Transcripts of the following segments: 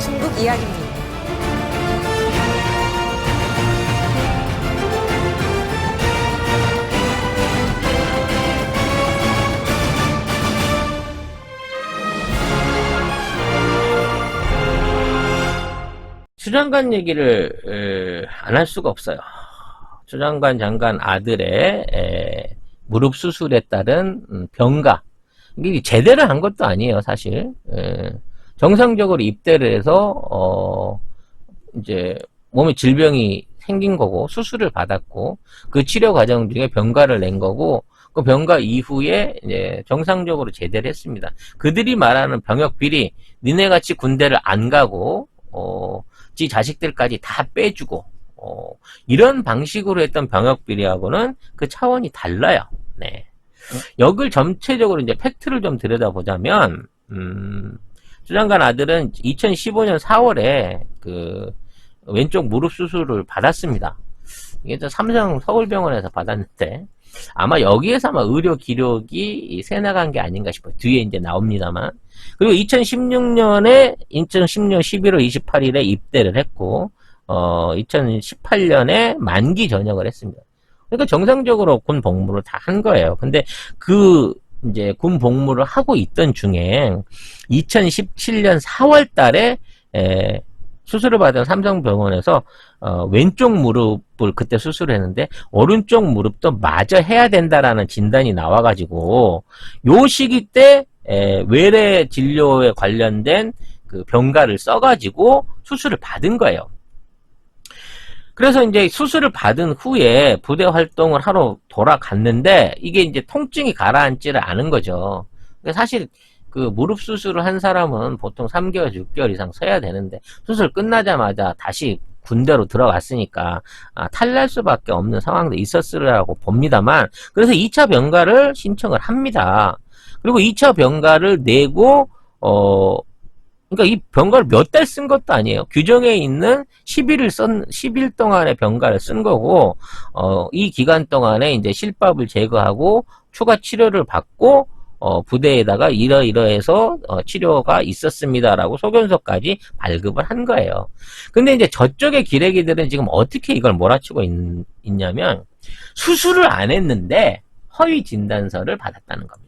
중국 이야기입니다. 추 장관 얘기를 안 할 수가 없어요. 추 장관 장관 아들의 무릎 수술에 따른 병가. 이게 제대로 한 것도 아니에요, 사실. 정상적으로 입대를 해서 이제 몸에 질병이 생긴 거고 수술을 받았고 그 치료 과정 중에 병가를 낸 거고 그 병가 이후에 이제 정상적으로 제대를 했습니다. 그들이 말하는 병역 비리, 니네같이 군대를 안 가고 지 자식들까지 다 빼주고 이런 방식으로 했던 병역 비리하고는 그 차원이 달라요. 네. 여길 전체적으로 이제 팩트를 좀 들여다보자면 추 장관 아들은 2015년 4월에 그 왼쪽 무릎 수술을 받았습니다. 이게 또 삼성 서울병원에서 받았는데 아마 여기에서 아마 의료 기록이 새 나간 게 아닌가 싶어요. 뒤에 이제 나옵니다만. 그리고 2016년 11월 28일에 입대를 했고 2018년에 만기 전역을 했습니다. 그러니까 정상적으로 군 복무를 다 한 거예요. 근데 그 이제 군 복무를 하고 있던 중에 2017년 4월 달에 수술을 받은 삼성병원에서 왼쪽 무릎을 그때 수술했는데 오른쪽 무릎도 마저 해야 된다라는 진단이 나와가지고 요 시기 때 외래 진료에 관련된 그 병가를 써가지고 수술을 받은 거예요. 그래서 이제 수술을 받은 후에 부대 활동을 하러 돌아갔는데 이게 이제 통증이 가라앉지를 않은 거죠. 사실 그 무릎 수술을 한 사람은 보통 3개월, 6개월 이상 서야 되는데 수술 끝나자마자 다시 군대로 들어갔으니까 탈날 수밖에 없는 상황도 있었으라고 봅니다만 그래서 2차 병가를 신청을 합니다. 그리고 2차 병가를 내고 그러니까 이 병가를 몇 달 쓴 것도 아니에요. 규정에 있는 10일 동안의 병가를 쓴 거고 이 기간 동안에 이제 실밥을 제거하고 추가 치료를 받고 부대에다가 이러이러해서 치료가 있었습니다라고 소견서까지 발급을 한 거예요. 근데 이제 저쪽의 기레기들은 지금 어떻게 이걸 몰아치고 있냐면 수술을 안 했는데 허위 진단서를 받았다는 겁니다.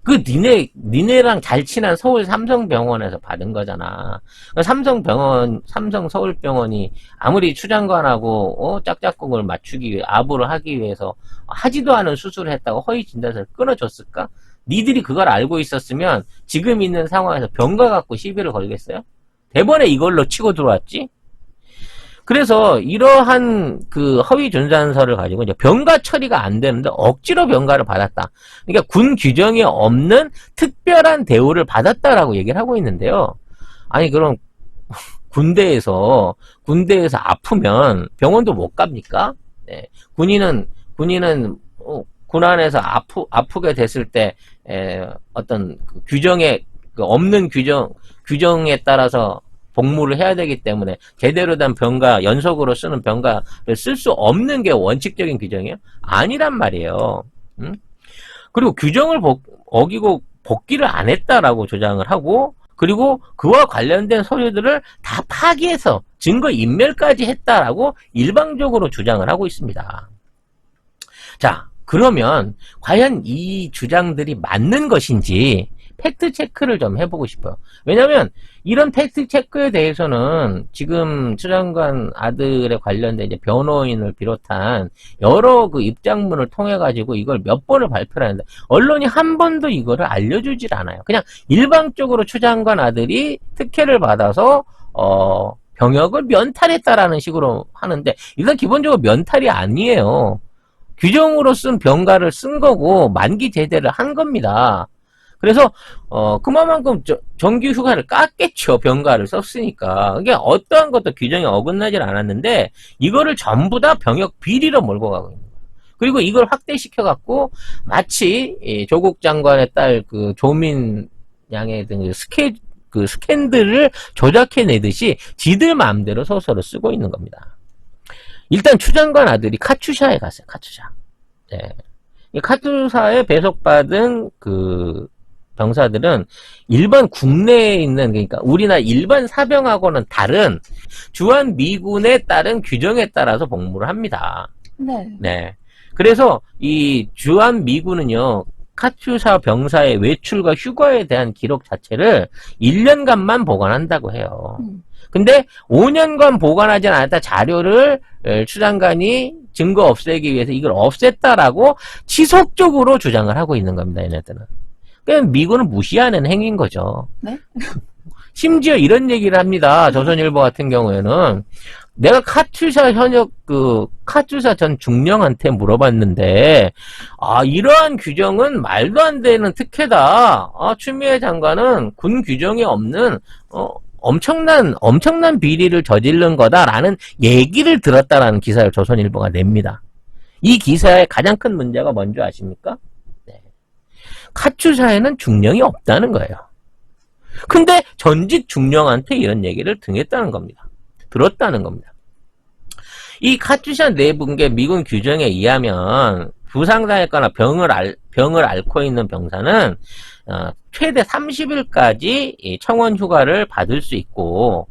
그 니네랑 잘 친한 서울 삼성병원에서 받은 거잖아. 삼성 서울병원이 아무리 추 장관하고 짝짝꿍을 맞추기 위해 아부를 하기 위해서 하지도 않은 수술을 했다고 허위 진단서를 끊어줬을까? 니들이 그걸 알고 있었으면 지금 있는 상황에서 병가 갖고 시비를 걸겠어요? 대번에 이걸로 치고 들어왔지? 그래서 이러한 그 허위 준산서를 가지고 이제 병가 처리가 안 되는데 억지로 병가를 받았다. 그러니까 군 규정에 없는 특별한 대우를 받았다라고 얘기를 하고 있는데요. 아니 그럼 군대에서 아프면 병원도 못 갑니까? 네. 군인은 군 안에서 아프게 됐을 때 어떤 그 규정에 그 없는 규정에 따라서 복무를 해야 되기 때문에 제대로 된 병가, 연속으로 쓰는 병가를 쓸 수 없는 게 원칙적인 규정이에요? 아니란 말이에요. 응? 그리고 규정을 어기고 복귀를 안 했다라고 주장을 하고 그리고 그와 관련된 서류들을 다 파기해서 증거 인멸까지 했다라고 일방적으로 주장을 하고 있습니다. 자, 그러면 과연 이 주장들이 맞는 것인지 팩트 체크를 좀 해보고 싶어요. 왜냐면 이런 팩트 체크에 대해서는 지금 추 장관 아들에 관련된 이제 변호인을 비롯한 여러 그 입장문을 통해 가지고 이걸 몇 번을 발표를 하는데 언론이 한 번도 이거를 알려주질 않아요. 그냥 일방적으로 추 장관 아들이 특혜를 받아서 병역을 면탈했다라는 식으로 하는데 일단 기본적으로 면탈이 아니에요. 규정으로 쓴 병가를 쓴 거고 만기 제대를 한 겁니다. 그래서 그만큼 정규 휴가를 깠겠죠. 병가를 썼으니까. 그게 어떠한 것도 규정에 어긋나질 않았는데 이거를 전부 다 병역 비리로 몰고 가고 있는 거예요. 그리고 이걸 확대시켜 갖고 마치 조국 장관의 딸 그 조민 양의 그 스캔들을 조작해 내듯이 지들 마음대로 소설을 쓰고 있는 겁니다. 일단 추 장관 아들이 카투샤에 갔어요. 카투샤. 네. 이 카투사에 배속받은 그 병사들은 일반 국내에 있는, 그러니까 우리나라 일반 사병하고는 다른 주한 미군에 따른 규정에 따라서 복무를 합니다. 네. 네. 그래서 이 주한 미군은요, 카투사 병사의 외출과 휴가에 대한 기록 자체를 1년간만 보관한다고 해요. 근데 5년간 보관하지 않았다 자료를 추 장관이 증거 없애기 위해서 이걸 없앴다라고 지속적으로 주장을 하고 있는 겁니다, 얘네들은. 그냥 미군은 무시하는 행위인 거죠. 네? 심지어 이런 얘기를 합니다. 조선일보 같은 경우에는 내가 카투사 현역 카투사 전 중령한테 물어봤는데 이러한 규정은 말도 안 되는 특혜다. 추미애 장관은 군 규정이 없는 엄청난 비리를 저지른 거다라는 얘기를 들었다라는 기사를 조선일보가 냅니다. 이 기사의 가장 큰 문제가 뭔지 아십니까? 네. 카투사에는 중령이 없다는 거예요. 근데 전직 중령한테 이런 얘기를 등했다는 겁니다. 들었다는 겁니다. 이 카투샤 내분계 미군 규정에 의하면 부상당했거나 병을 앓고 있는 병사는 최대 30일까지 청원 휴가를 받을 수 있고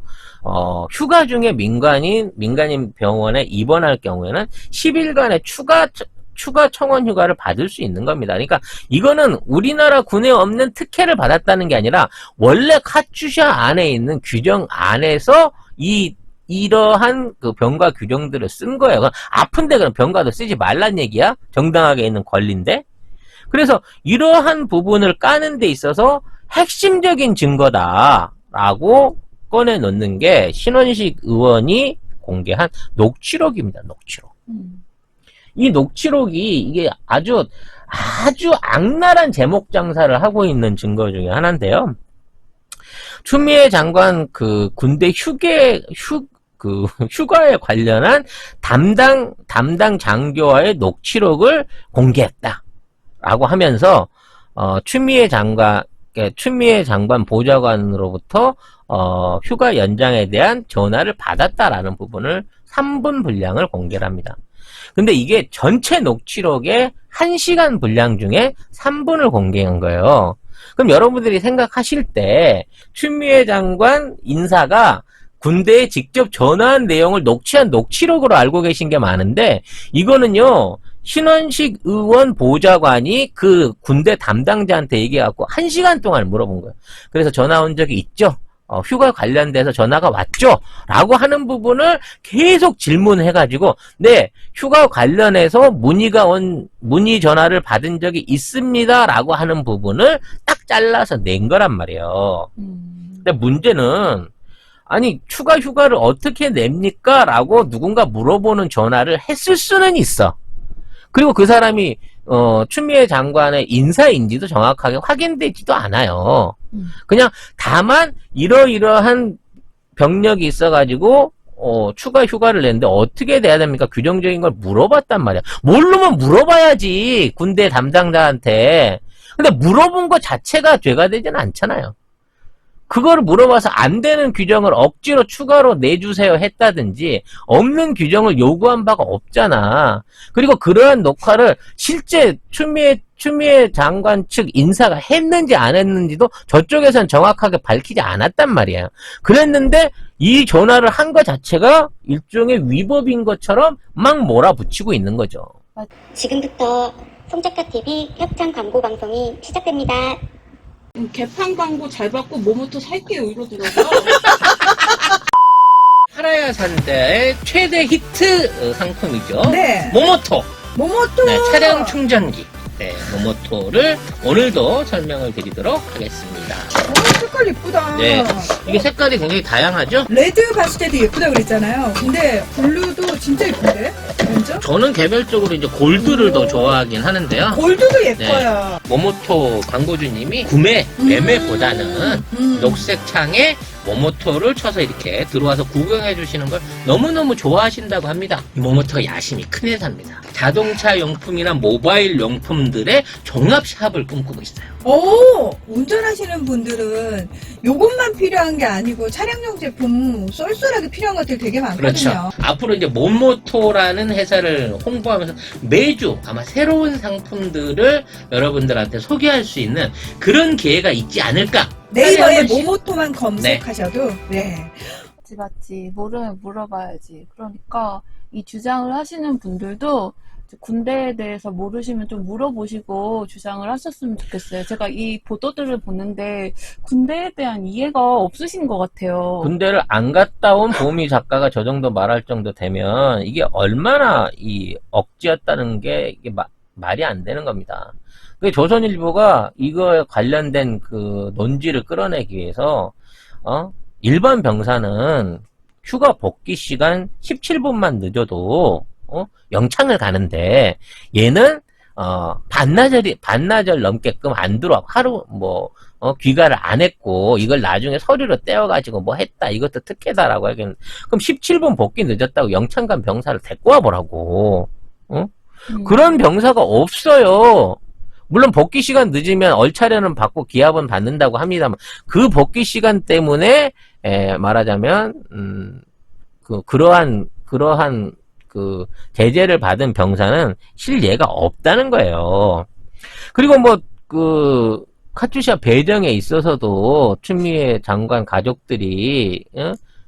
휴가 중에 민간인 병원에 입원할 경우에는 10일간의 추가 청원 휴가를 받을 수 있는 겁니다. 그러니까 이거는 우리나라 군에 없는 특혜를 받았다는 게 아니라 원래 카투샤 안에 있는 규정 안에서 이러한 그 병가 규정들을 쓴 거예요. 아픈데 그럼 병가도 쓰지 말란 얘기야? 정당하게 있는 권리인데? 그래서 이러한 부분을 까는 데 있어서 핵심적인 증거다라고 꺼내놓는 게 신원식 의원이 공개한 녹취록입니다. 녹취록. 이 녹취록이 이게 아주 악랄한 제목 장사를 하고 있는 증거 중에 하나인데요. 추미애 장관 그 군대 휴가에 관련한 담당 장교와의 녹취록을 공개했다라고 하면서 추미애 장관 보좌관으로부터 휴가 연장에 대한 전화를 받았다라는 부분을 3분 분량을 공개를 합니다. 근데 이게 전체 녹취록의 1시간 분량 중에 3분을 공개한 거예요. 그럼 여러분들이 생각하실 때 추미애 장관 인사가 군대에 직접 전화한 내용을 녹취한 녹취록으로 알고 계신 게 많은데 이거는요 신원식 의원 보좌관이 그 군대 담당자한테 얘기해갖고 1시간 동안 물어본 거예요. 그래서 전화 온 적이 있죠? 휴가 관련돼서 전화가 왔죠? 라고 하는 부분을 계속 질문해가지고 네 휴가 관련해서 문의 전화를 받은 적이 있습니다 라고 하는 부분을 딱 잘라서 낸 거란 말이에요. 근데 문제는 아니 추가 휴가를 어떻게 냅니까? 라고 누군가 물어보는 전화를 했을 수는 있어. 그리고 그 사람이 추미애 장관의 인사인지도 정확하게 확인되지도 않아요. 그냥 다만 이러이러한 병력이 있어가지고 추가 휴가를 냈는데 어떻게 돼야 됩니까? 규정적인 걸 물어봤단 말이야. 모르면 물어봐야지 군대 담당자한테. 근데 물어본 것 자체가 죄가 되지는 않잖아요. 그거를 물어봐서 안 되는 규정을 억지로 추가로 내주세요 했다든지 없는 규정을 요구한 바가 없잖아. 그리고 그러한 녹화를 실제 추미애 장관 측 인사가 했는지 안 했는지도 저쪽에선 정확하게 밝히지 않았단 말이에요. 그랬는데 이 전화를 한 것 자체가 일종의 위법인 것처럼 막 몰아붙이고 있는 거죠. 지금부터 송작가TV 협찬 광고 방송이 시작됩니다. 개판 광고 잘 받고 모모토 살게요 이러더라고요. 팔아야 산다의 최대 히트 상품이죠. 네. 모모토. 네, 차량 충전기. 네, 모모토를 오늘도 설명을 드리도록 하겠습니다. 색깔 예쁘다. 네, 이게 색깔이 굉장히 다양하죠? 레드 봤을 때도 예쁘다 그랬잖아요. 근데 블루도 진짜 예쁜데? 먼저? 저는 개별적으로 이제 골드를 더 좋아하긴 하는데요. 골드도 예뻐요. 모모토 광고주님이 매매보다는 녹색 창에 모모토를 쳐서 이렇게 들어와서 구경해 주시는 걸 너무너무 좋아하신다고 합니다. 이 모모토가 야심이 큰 회사입니다. 자동차 용품이나 모바일 용품들의 종합샵을 꿈꾸고 있어요. 오, 운전하시는 분들은 요것만 필요한 게 아니고 차량용 제품 쏠쏠하게 필요한 것들 되게 많거든요. 그렇죠. 앞으로 이제 모모토라는 회사를 홍보하면서 매주 아마 새로운 상품들을 여러분들한테 소개할 수 있는 그런 기회가 있지 않을까. 네이버에 한 번씩. 모모토만 검색하셔도 네. 맞지. 모르면 물어봐야지. 그러니까 이 주장을 하시는 분들도 군대에 대해서 모르시면 좀 물어보시고 주장을 하셨으면 좋겠어요. 제가 이 보도들을 보는데 군대에 대한 이해가 없으신 것 같아요. 군대를 안 갔다 온 보미 작가가 저 정도 말할 정도 되면 이게 얼마나 이 억지였다는 게 이게 말이 안 되는 겁니다. 그 조선일보가 이거에 관련된 그 논지를 끌어내기 위해서 일반 병사는 휴가 복귀 시간 17분만 늦어도 영창을 가는데 얘는 반나절 넘게끔 안 들어와. 하루 귀가를 안 했고 이걸 나중에 서류로 떼어가지고 뭐 했다. 이것도 특혜다라고 하겠는데 그럼 17분 복귀 늦었다고 영창 간 병사를 데리고 와보라고. 그런 병사가 없어요. 물론 복귀 시간 늦으면 얼차려는 받고 기합은 받는다고 합니다만 그 복귀 시간 때문에 말하자면 그러한 그 제재를 받은 병사는 실예가 없다는 거예요. 그리고 그 카투샤 배정에 있어서도 추미애 장관 가족들이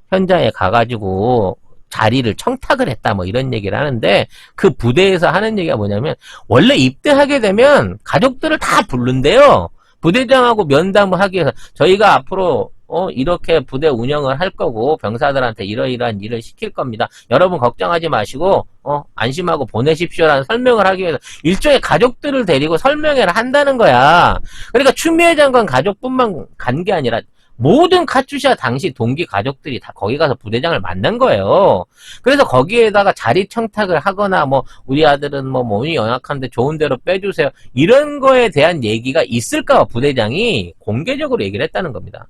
현장에 가가지고 자리를 청탁을 했다 이런 얘기를 하는데 그 부대에서 하는 얘기가 뭐냐면 원래 입대하게 되면 가족들을 다 부른대요. 부대장하고 면담을 하기 위해서 저희가 앞으로 이렇게 부대 운영을 할 거고 병사들한테 이러이러한 일을 시킬 겁니다. 여러분 걱정하지 마시고 안심하고 보내십시오라는 설명을 하기 위해서 일종의 가족들을 데리고 설명회를 한다는 거야. 그러니까 추미애 장관 가족뿐만 간 게 아니라 모든 카투샤 당시 동기 가족들이 다 거기 가서 부대장을 만난 거예요. 그래서 거기에다가 자리 청탁을 하거나 우리 아들은 몸이 연약한데 좋은 데로 빼주세요. 이런 거에 대한 얘기가 있을까 봐 부대장이 공개적으로 얘기를 했다는 겁니다.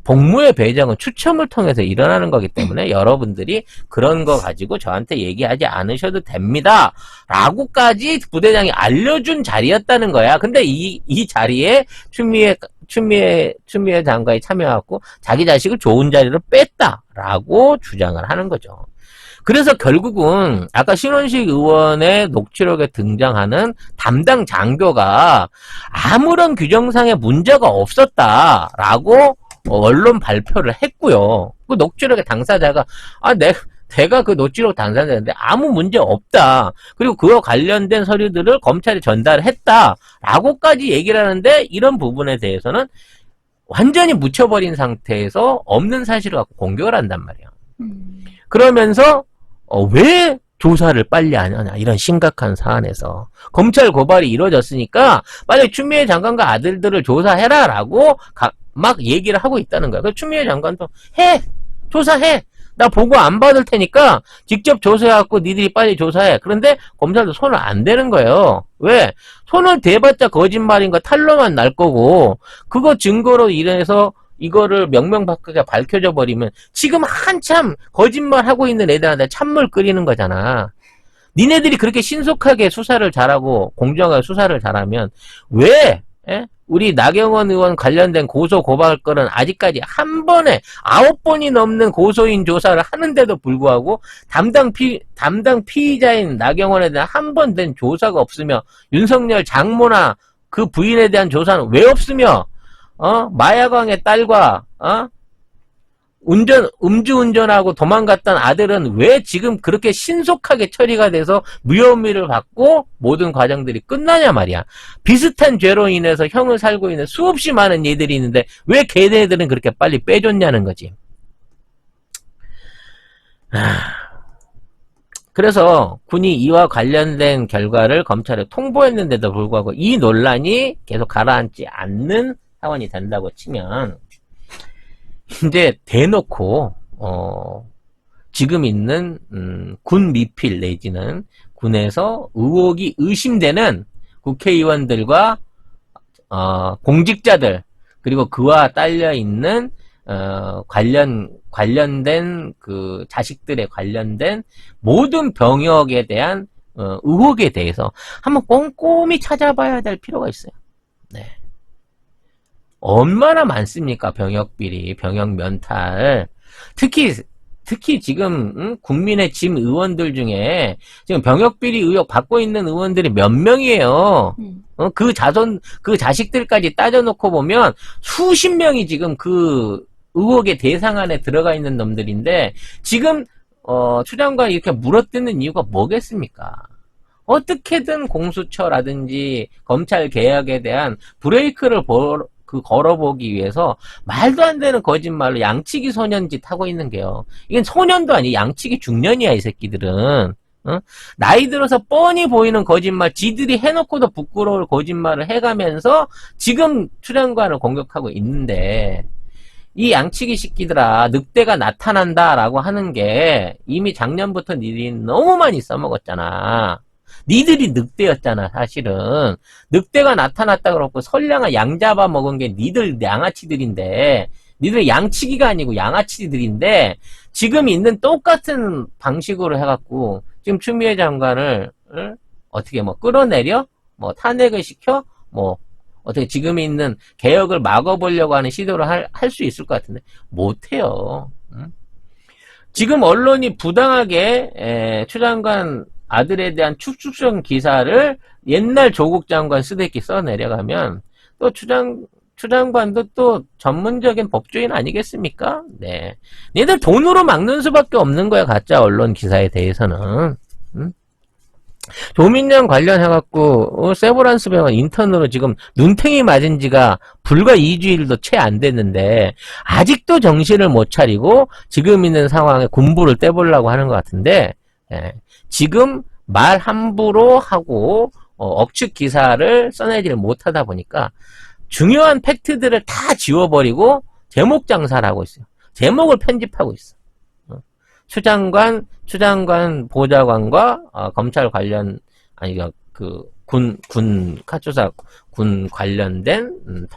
복무의 배정은 추첨을 통해서 일어나는 거기 때문에 여러분들이 그런 거 가지고 저한테 얘기하지 않으셔도 됩니다. 라고까지 부대장이 알려준 자리였다는 거야. 근데 이 자리에 추미애 장관이 참여하고 자기 자식을 좋은 자리로 뺐다라고 주장을 하는 거죠. 그래서 결국은 아까 신원식 의원의 녹취록에 등장하는 담당 장교가 아무런 규정상의 문제가 없었다라고 언론 발표를 했고요. 그 녹취록의 당사자가 내가 그 녹취록 당사자인데 아무 문제 없다. 그리고 그와 관련된 서류들을 검찰에 전달을 했다라고까지 얘기를 하는데 이런 부분에 대해서는 완전히 묻혀버린 상태에서 없는 사실을 갖고 공격을 한단 말이야. 그러면서 왜 조사를 빨리 안 하냐 이런 심각한 사안에서 검찰 고발이 이루어졌으니까 빨리 추미애 장관과 아들들을 조사해라라고 막 얘기를 하고 있다는 거야. 그래서 추미애 장관도 조사해. 나 보고 안 받을 테니까 직접 조사해갖고 니들이 빨리 조사해. 그런데 검찰도 손을 안 대는 거예요. 왜? 손을 대봤자 거짓말인 거 탄로만 날 거고 그거 증거로 인해서 이거를 명명백백하게 밝혀져 버리면 지금 한참 거짓말하고 있는 애들한테 찬물 끓이는 거잖아. 니네들이 그렇게 신속하게 수사를 잘하고 공정하게 수사를 잘하면 왜 우리 나경원 의원 관련된 고소 고발 건은 아직까지 한 번에 9번이 넘는 고소인 조사를 하는데도 불구하고 담당 피의자인 나경원에 대한 한 번 된 조사가 없으며 윤석열 장모나 그 부인에 대한 조사는 왜 없으며 마야광의 딸과 음주운전하고 도망갔던 아들은 왜 지금 그렇게 신속하게 처리가 돼서 무혐의를 받고 모든 과정들이 끝나냐 말이야. 비슷한 죄로 인해서 형을 살고 있는 수없이 많은 얘들이 있는데 왜 걔네들은 그렇게 빨리 빼줬냐는 거지. 그래서 군이 이와 관련된 결과를 검찰에 통보했는데도 불구하고 이 논란이 계속 가라앉지 않는 상황이 된다고 치면 이제 대놓고 지금 있는 군 미필 내지는 군에서 의혹이 의심되는 국회의원들과 공직자들 그리고 그와 딸려 있는 관련된 그 자식들에 관련된 모든 병역에 대한 의혹에 대해서 한번 꼼꼼히 찾아봐야 될 필요가 있어요. 네. 얼마나 많습니까? 병역비리, 병역 면탈. 특히 지금 국민의 짐 의원들 중에 지금 병역비리 의혹 받고 있는 의원들이 몇 명이에요. 그 자식들까지 따져놓고 보면 수십 명이 지금 그 의혹의 대상 안에 들어가 있는 놈들인데 지금 추장관이 이렇게 물어뜯는 이유가 뭐겠습니까? 어떻게든 공수처라든지 검찰 개혁에 대한 브레이크를 걸어보기 위해서 말도 안 되는 거짓말로 양치기 소년짓 하고 있는 게요. 이건 소년도 아니 양치기 중년이야 이 새끼들은. 나이 들어서 뻔히 보이는 거짓말 지들이 해놓고도 부끄러울 거짓말을 해가면서 지금 추장관을 공격하고 있는데 이 양치기 새끼들아 늑대가 나타난다라고 하는 게 이미 작년부터 니들이 너무 많이 써먹었잖아. 니들이 늑대였잖아 사실은. 늑대가 나타났다 그러고 선량한 양 잡아먹은 게 니들 양아치들인데 니들 양치기가 아니고 양아치들인데 지금 있는 똑같은 방식으로 해갖고 지금 추미애 장관을 어떻게 뭐 끌어내려? 뭐 탄핵을 시켜? 뭐 어떻게 지금 있는 개혁을 막아보려고 하는 시도를 할 수 있을 것 같은데 못해요. 지금 언론이 부당하게 추 장관 아들에 대한 축축성 기사를 옛날 조국 장관 쓰듯이 써내려가면 또 추 장관도 또 전문적인 법조인 아니겠습니까? 네. 얘들 돈으로 막는 수밖에 없는 거야, 가짜 언론 기사에 대해서는. 조민영 관련해갖고, 세브란스 병원 인턴으로 지금 눈탱이 맞은 지가 불과 2주일도 채 안 됐는데, 아직도 정신을 못 차리고, 지금 있는 상황에 군부를 떼보려고 하는 것 같은데, 예. 지금 말 함부로 하고 억측 기사를 써내지를 못하다 보니까 중요한 팩트들을 다 지워버리고 제목 장사를 하고 있어요. 제목을 편집하고 있어. 추장관 보좌관과 검찰 관련 군 카투사 군 관련된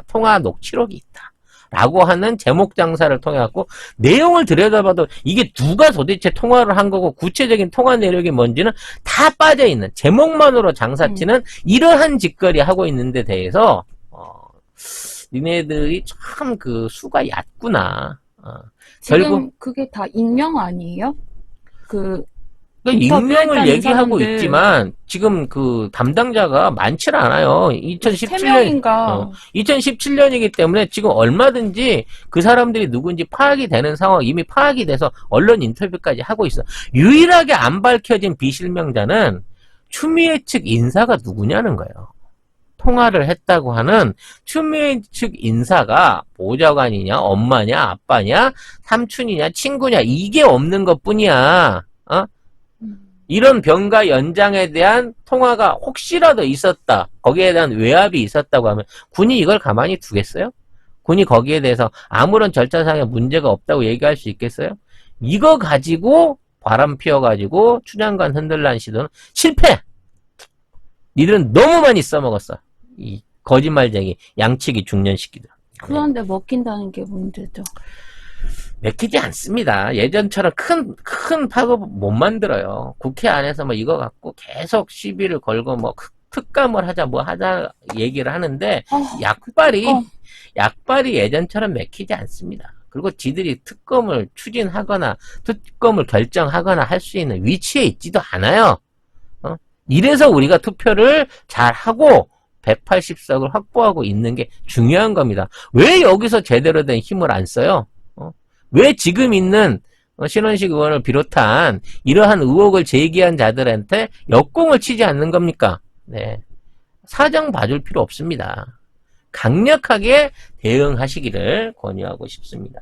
통화 녹취록이 있다. 라고 하는 제목 장사를 통해 갖고 내용을 들여다봐도 이게 누가 도대체 통화를 한 거고 구체적인 통화 내역이 뭔지는 다 빠져 있는 제목만으로 장사치는 이러한 짓거리 하고 있는데 대해서 니네들이 참 그 수가 얕구나. 지금 결국 그게 다 익명 아니에요? 익명을 얘기하고 사람들. 있지만 지금 그 담당자가 많지는 않아요. 3명인가? 2017년이기 때문에 지금 얼마든지 그 사람들이 누군지 파악이 되는 상황 이미 파악이 돼서 언론 인터뷰까지 하고 있어. 유일하게 안 밝혀진 비실명자는 추미애 측 인사가 누구냐는 거예요. 통화를 했다고 하는 추미애 측 인사가 보좌관이냐 엄마냐 아빠냐 삼촌이냐 친구냐 이게 없는 것뿐이야. 이런 병가 연장에 대한 통화가 혹시라도 있었다. 거기에 대한 외압이 있었다고 하면 군이 이걸 가만히 두겠어요? 군이 거기에 대해서 아무런 절차상의 문제가 없다고 얘기할 수 있겠어요? 이거 가지고 바람 피워가지고 추 장관 흔들란 시도는 실패! 니들은 너무 많이 써먹었어. 이 거짓말쟁이 양치기 중년 시키들. 그런데 먹힌다는 게 문제죠. 맥히지 않습니다. 예전처럼 큰 파급 못 만들어요. 국회 안에서 뭐 이거 갖고 계속 시비를 걸고 뭐 특감을 하자 뭐 하자 얘기를 하는데 약발이 예전처럼 맥히지 않습니다. 그리고 지들이 특검을 추진하거나 특검을 결정하거나 할 수 있는 위치에 있지도 않아요. 이래서 우리가 투표를 잘하고 180석을 확보하고 있는 게 중요한 겁니다. 왜 여기서 제대로 된 힘을 안 써요? 왜 지금 있는 신원식 의원을 비롯한 이러한 의혹을 제기한 자들한테 역공을 치지 않는 겁니까? 네. 사정 봐줄 필요 없습니다. 강력하게 대응하시기를 권유하고 싶습니다.